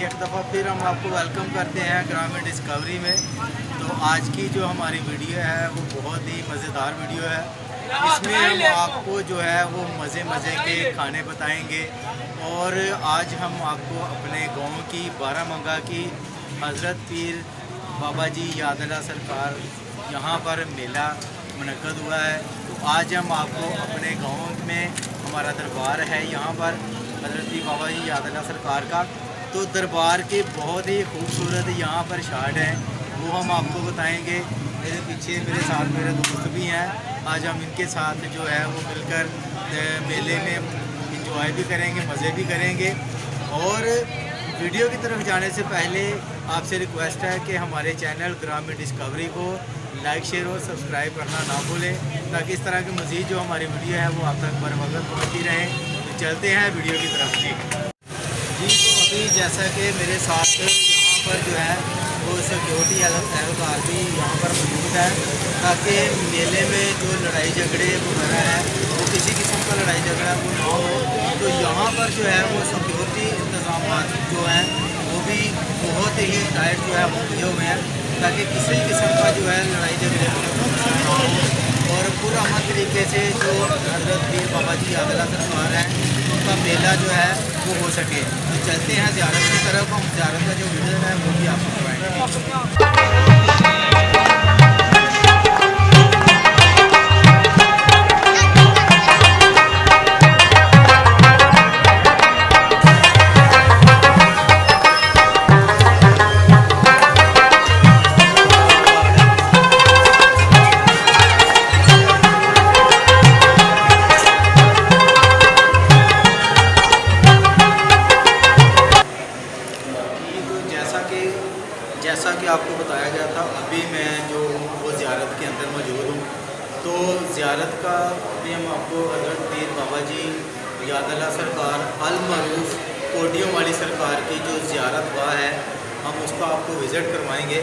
एक दफ़ा फिर हम आपको वेलकम करते हैं ग्रामीण डिस्कवरी में। तो आज की जो हमारी वीडियो है वो बहुत ही मज़ेदार वीडियो है। इसमें हम आपको जो है वो मज़े के खाने बताएंगे। और आज हम आपको अपने गांव की बारामंगा की हज़रत पीर बाबा जी यादल्ला सरकार यहाँ पर मेला मुनक़द हुआ है। तो आज हम आपको अपने गांव में हमारा दरबार है यहाँ पर हज़रत पीर बाबा जी यादल्ला सरकार का। तो दरबार के बहुत ही खूबसूरत यहाँ पर शाट हैं, वो हम आपको बताएंगे। मेरे पीछे मेरे साथ मेरे दोस्त भी हैं। आज हम इनके साथ जो है वो मिलकर मेले में इंजॉय भी करेंगे, मज़े भी करेंगे। और वीडियो की तरफ जाने से पहले आपसे रिक्वेस्ट है कि हमारे चैनल ग्रामीण डिस्कवरी को लाइक शेयर और सब्सक्राइब करना ना भूलें, ताकि इस तरह की मज़ीद जो हमारी वीडियो है वो आप तक बर वक्त पहुँचती रहें। तो चलते हैं वीडियो की तरफ जी। तो अभी जैसा कि मेरे साथ यहाँ पर जो है वो सिक्योरिटी एहलकार भी यहाँ पर मौजूद है, ताकि मेले में जो लड़ाई झगड़े वगैरह है वो किसी किस्म का लड़ाई झगड़ा वो ना हो। तो यहाँ पर जो है वो सिक्योरिटी इंतज़ाम जो हैं वो भी बहुत ही टाइट जो है वो किए हुए हैं, ताकि किसी किस्म का जो है लड़ाई झगड़े ना हो और पूरा अमन तरीके से जो हज़रत पीर बाबा जी यादल्ला सरकार है उनका मेला जो है वो हो सके। तो चलते हैं ज़ियारत की तरफ। हम ज़ियारत का जो वीडियो है वो भी आपको करवाएंगे। जैसा कि आपको बताया गया था, अभी मैं जो वो ज़ियारत के अंदर मौजूद हूँ। तो ज़ियारत का अभी हम आपको हज़रत पीर बाबा जी यादल्ला सरकार अल मरूफ पोडियम वाली सरकार की जो ज़ियारत गाह है हम उसका आपको विज़िट करवाएंगे।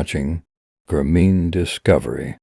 watching Grameen Discovery.